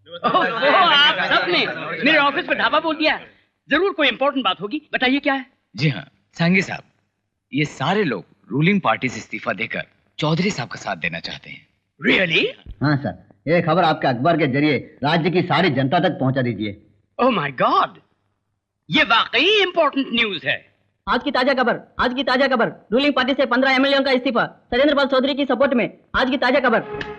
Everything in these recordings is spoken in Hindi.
आप सबने मेरे ऑफिस पर ढाबा बोल दिया। जरूर कोई इंपॉर्टेंट बात होगी, बताइए क्या है? जी हाँ सांगी साहब, ये सारे लोग रूलिंग पार्टी से इस्तीफा देकर चौधरी साहब का साथ देना चाहते हैं। रियली? हाँ सर, ये खबर आपके अखबार के जरिए राज्य की सारी जनता तक पहुंचा दीजिए। ओह माय गॉड, ये वाकई इंपॉर्टेंट न्यूज है। आज की ताजा खबर, रूलिंग पार्टी से 15 एमएलए का इस्तीफा, सत्येंद्र पाल चौधरी की सपोर्ट में। आज की ताजा खबर।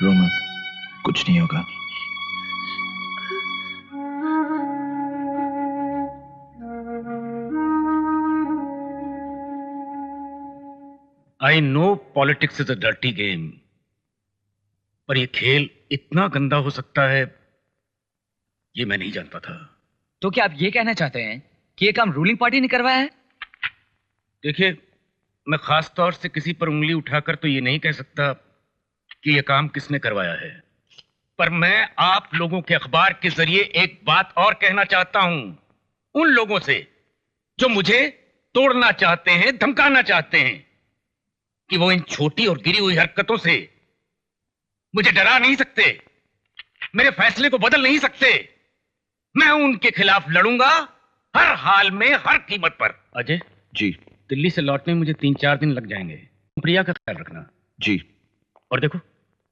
रो मत, कुछ नहीं होगा। I know politics is a dirty game, पर ये खेल इतना गंदा हो सकता है ये मैं नहीं जानता था। तो क्या आप ये कहना चाहते हैं कि ये काम रूलिंग पार्टी ने करवाया है? देखिए, मैं खास तौर से किसी पर उंगली उठाकर तो ये नहीं कह सकता कि ये काम किसने करवाया है, पर मैं आप लोगों के अखबार के जरिए एक बात और कहना चाहता हूं उन लोगों से जो मुझे तोड़ना चाहते हैं, धमकाना चाहते हैं, कि वो इन छोटी और गिरी हुई हरकतों से मुझे डरा नहीं सकते, मेरे फैसले को बदल नहीं सकते। मैं उनके खिलाफ लड़ूंगा हर हाल में, हर कीमत पर। अजय जी। दिल्ली से लौटने में मुझे 3-4 दिन लग जाएंगे। प्रिया का ख्याल रखना। जी। और देखो,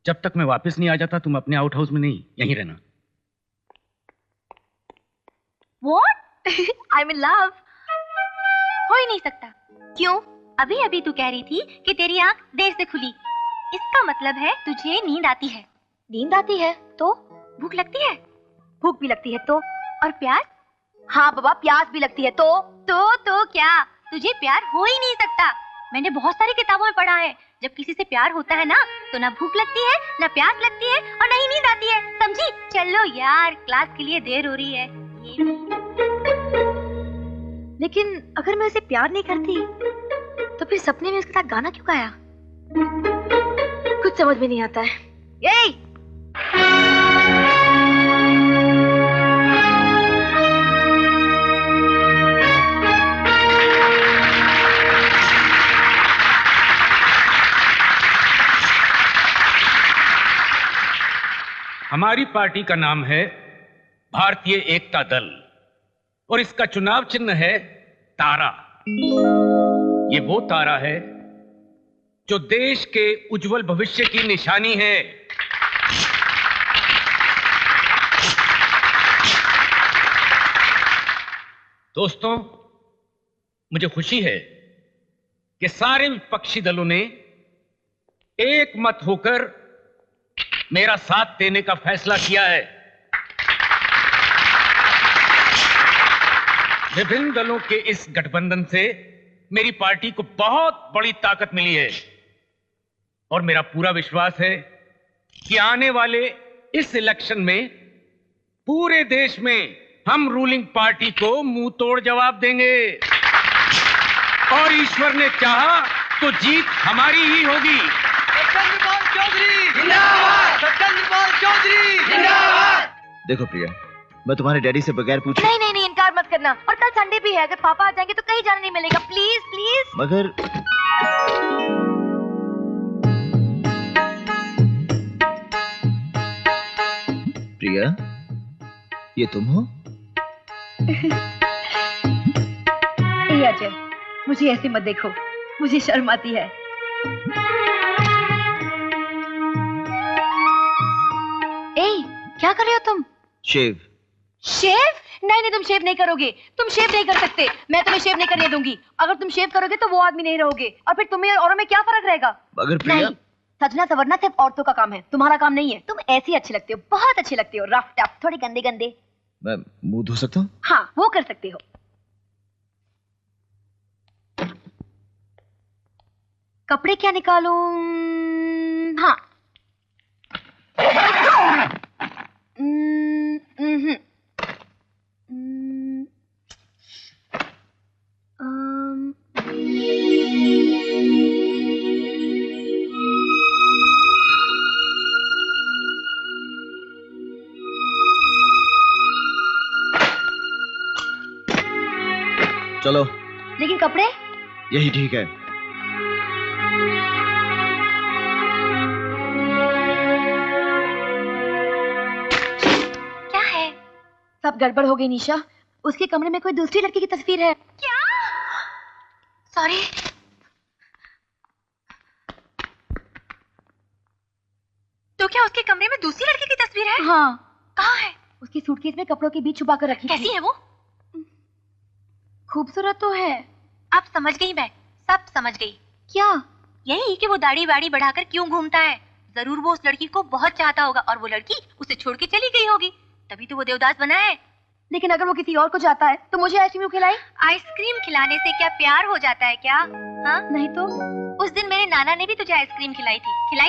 जब तक मैं वापस नहीं आ जाता तुम अपने आउट हाउस में नहीं, यहीं रहना। What? I'm in love. हो ही नहीं सकता। क्यों? अभी अभी तू कह रही थी कि तेरी आंख देर से खुली। इसका मतलब है तुझे नींद आती है। नींद आती है तो भूख लगती है। भूख भी लगती है तो, और प्यास? हाँ बाबा, प्यास भी लगती है तो क्या? तुझे प्यार हो ही नहीं सकता। मैंने बहुत सारी किताबों में पढ़ा है, जब किसी से प्यार होता है ना तो ना भूख लगती है, ना प्यास लगती है और ना ही नींद आती है। समझी? चलो यार, क्लास के लिए देर हो रही है। लेकिन अगर मैं उसे प्यार नहीं करती तो फिर सपने में उसके साथ गाना क्यों गाया? कुछ समझ में नहीं आता है। ये हमारी पार्टी का नाम है भारतीय एकता दल और इसका चुनाव चिन्ह है तारा। ये वो तारा है जो देश के उज्जवल भविष्य की निशानी है। दोस्तों, मुझे खुशी है कि सारे विपक्षी दलों ने एक मत होकर मेरा साथ देने का फैसला किया है। विभिन्न दलों के इस गठबंधन से मेरी पार्टी को बहुत बड़ी ताकत मिली है और मेरा पूरा विश्वास है कि आने वाले इस इलेक्शन में पूरे देश में हम रूलिंग पार्टी को मुंह तोड़ जवाब देंगे और ईश्वर ने चाहा तो जीत हमारी ही होगी। देखो प्रिया, मैं तुम्हारे डैडी से बगैर पूछे नहीं नहीं नहीं, इनकार मत करना। और कल संडे भी है, अगर पापा आ जाएंगे तो कहीं जाने नहीं मिलेगा। Please please. मगर प्रिया, ये तुम हो? अजय, मुझे ऐसे मत देखो, मुझे शर्म आती है। क्या कर रहे हो तुम? शेव। शेव? नहीं नहीं, तुम शेव नहीं करोगे, तुम शेव नहीं कर सकते। मैं तुम्हें शेव नहीं करने दूंगी। अगर तुम शेव करोगे तो वो आदमी नहीं रहोगे, और फिर तुम्हें और औरों में क्या फर्क रहेगा? मगर प्रिया, नहीं, सजना सवरना सिर्फ औरतों का काम है, तुम्हारा काम नहीं है। तुम ऐसी अच्छी लगती हो, बहुत अच्छी लगती हो, रफ टफ, थोड़ी गंदे गंदे। मैं मुंह धो सकता हूँ? हाँ, वो कर सकते हो। कपड़े क्या निकालूं? हाँ, चलो। लेकिन कपड़े? यही ठीक है। क्या है? सब गड़बड़ हो गई निशा। उसके कमरे में कोई दूसरी लड़की की तस्वीर है। क्या? सॉरी। तो क्या उसके कमरे में दूसरी लड़की की तस्वीर है? हाँ। कहाँ है? उसकी सूटकेस में कपड़ों के बीच छुपा कर रखी कैसी थी। है वो? खूबसूरत तो है। अब समझ गई मैं, सब समझ गई। क्या? यही कि वो दाढ़ी वाड़ी बढ़ाकर क्यों घूमता है। जरूर वो उस लड़की को बहुत चाहता होगा और वो लड़की उसे छोड़ के चली गई होगी, तभी तो वो देवदास बना है। लेकिन अगर वो किसी और को चाहता है तो मुझे आइसक्रीम खिलाई? आइसक्रीम खिलाने से क्या प्यार हो जाता है क्या? हाँ? नहीं तो? उस दिन मेरे नाना ने भी तुझे आइसक्रीम खिलाई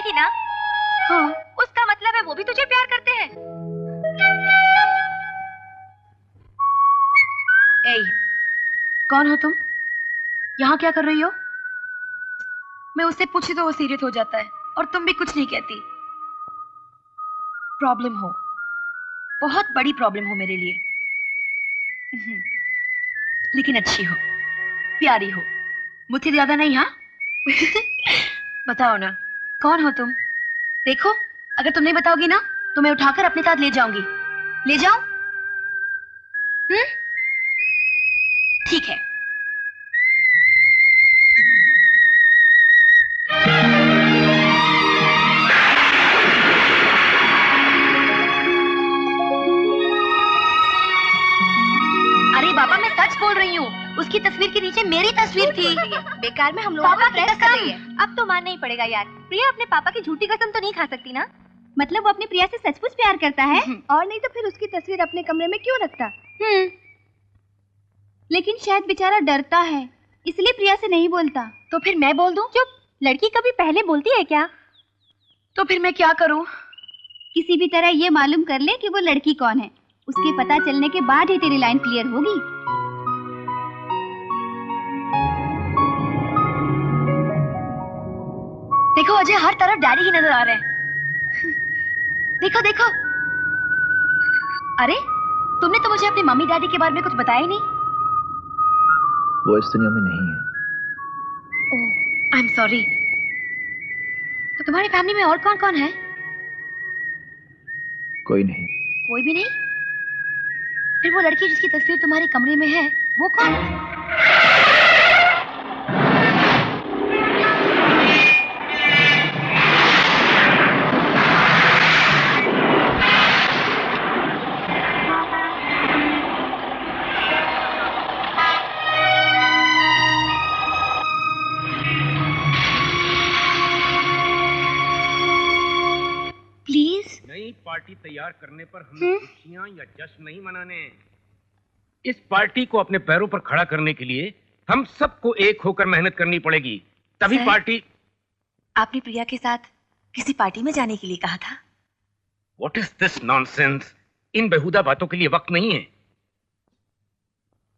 थी ना? हाँ। उसका मतलब है वो भी तुझे प्यार करते हैं। कौन हो तुम? यहाँ क्या कर रही हो? मैं उससे पूछी तो वो सीरियस हो जाता है, और तुम भी कुछ नहीं कहती। प्रॉब्लम हो, बहुत बड़ी प्रॉब्लम हो मेरे लिए। लेकिन अच्छी हो, प्यारी हो, मुझसे ज्यादा नहीं। हाँ? बताओ ना, कौन हो तुम? देखो, अगर तुम नहीं बताओगी ना तो मैं उठाकर अपने साथ ले जाऊंगी। ले जाऊं? ठीक है। अरे बाबा, मैं सच बोल रही हूँ। उसकी तस्वीर के नीचे मेरी तस्वीर थी। बेकार में हम लोगों पापा को की प्रेस कर रही है। कसम। अब तो मानना ही पड़ेगा यार। प्रिया अपने पापा की झूठी कसम तो नहीं खा सकती ना? मतलब वो अपनी प्रिया से सचमुच प्यार करता है, और नहीं तो फिर उसकी तस्वीर अपने कमरे में क्यों रखता? लेकिन शायद बेचारा डरता है, इसलिए प्रिया से नहीं बोलता। तो फिर मैं बोल दूं? चुप। लड़की कभी पहले बोलती है क्या? तो फिर मैं क्या करूं? किसी भी तरह ये मालूम कर ले कि वो लड़की कौन है। उसके पता चलने के बाद ही तेरी लाइन क्लियर होगी। देखो अजय, हर तरफ डैडी ही नजर आ रहे हैं। देखो देखो। अरे, तुमने तो मुझे अपनी मम्मी डैडी के बारे में कुछ बताया ही नहीं। वो इस दुनिया में नहीं है। ओह, आई एम सॉरी। तो तुम्हारी फैमिली में और कौन कौन है? कोई नहीं। कोई भी नहीं? फिर वो लड़की जिसकी तस्वीर तुम्हारे कमरे में है, वो कौन है? प्लीज नई पार्टी तैयार करने पर हमें खुशियां या जश्न नहीं मनाने। इस पार्टी को अपने पैरों पर खड़ा करने के लिए हम सबको एक होकर मेहनत करनी पड़ेगी, तभी सर, पार्टी। आपने प्रिया के साथ किसी पार्टी में जाने के लिए कहा था। What is this nonsense? इन बेहुदा बातों के लिए वक्त नहीं है।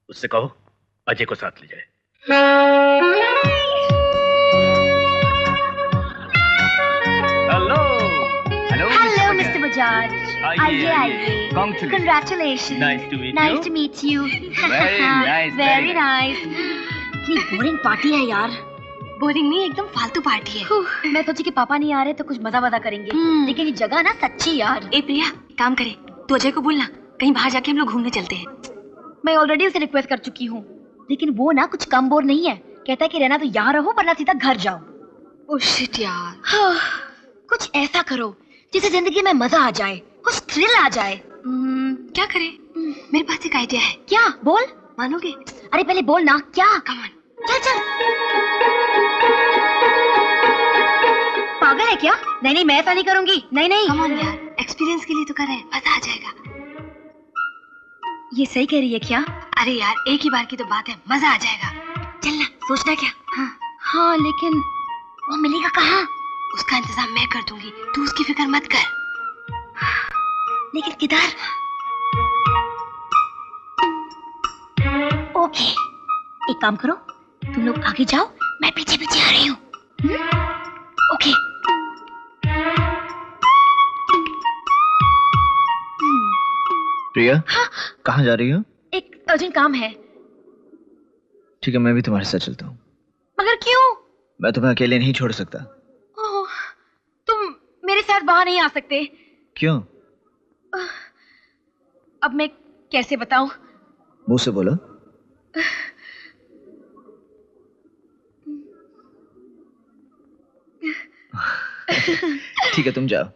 उससे कहो अजय को साथ ले जाए। Hello hello hello mister Bajaj. आइए आइए। Congratulations. Congratulations. Nice to meet Nice you. to meet you. Very nice, Very very nice. ये बोरिंग पार्टी है यार। बोरिंग नहीं, एकदम फालतू पार्टी है। मैं सोची कि पापा नहीं आ रहे तो कुछ मजा करेंगे, लेकिन ये जगह ना सच्ची यार। ए प्रिया, काम करे, तू अजय को बोलना कहीं बाहर जाके हम लोग घूमने चलते हैं। मैं ऑलरेडी उसे रिक्वेस्ट कर चुकी हूँ, लेकिन वो ना कुछ कम बोर नहीं है। कहता है कि रहना तो यहाँ रहो वरना सीधा घर जाओ। ओह शिट यार। कुछ ऐसा करो जिससे जिंदगी में मजा आ जाए, कुछ थ्रिल आ जाए। क्या करें? मेरे पास एक आइडिया है। क्या? बोल। मानोगे? अरे पहले बोल ना। क्या? Come on. चल चल। पागल है क्या? नहीं नहीं, मैं ऐसा नहीं करूंगी। नहीं नहीं, कम ऑन यार, एक्सपीरियंस के लिए तो कर रहे हैं, मजा आ जाएगा। ये सही कह रही है क्या? अरे यार, एक ही बार की तो बात है, मजा आ जाएगा। चलना, सोचना क्या? हाँ लेकिन वो मिलेगा कहाँ? उसका इंतजाम मैं कर दूंगी, तू उसकी फिक्र मत कर। लेकिन किधर? ओके, एक काम करो, तुम लोग आगे जाओ, मैं पीछे पीछे आ रही हूँ। ओके। प्रिया, कहाँ जा रही हो? एक अर्जेंट काम है। ठीक है, मैं भी तुम्हारे साथ चलता हूँ। मगर क्यों? मैं तुम्हें अकेले नहीं छोड़ सकता। ओह, तुम मेरे साथ बाहर नहीं आ सकते। क्यों? अब मैं कैसे बताऊं? मुंह से बोलो। ठीक है, तुम जाओ।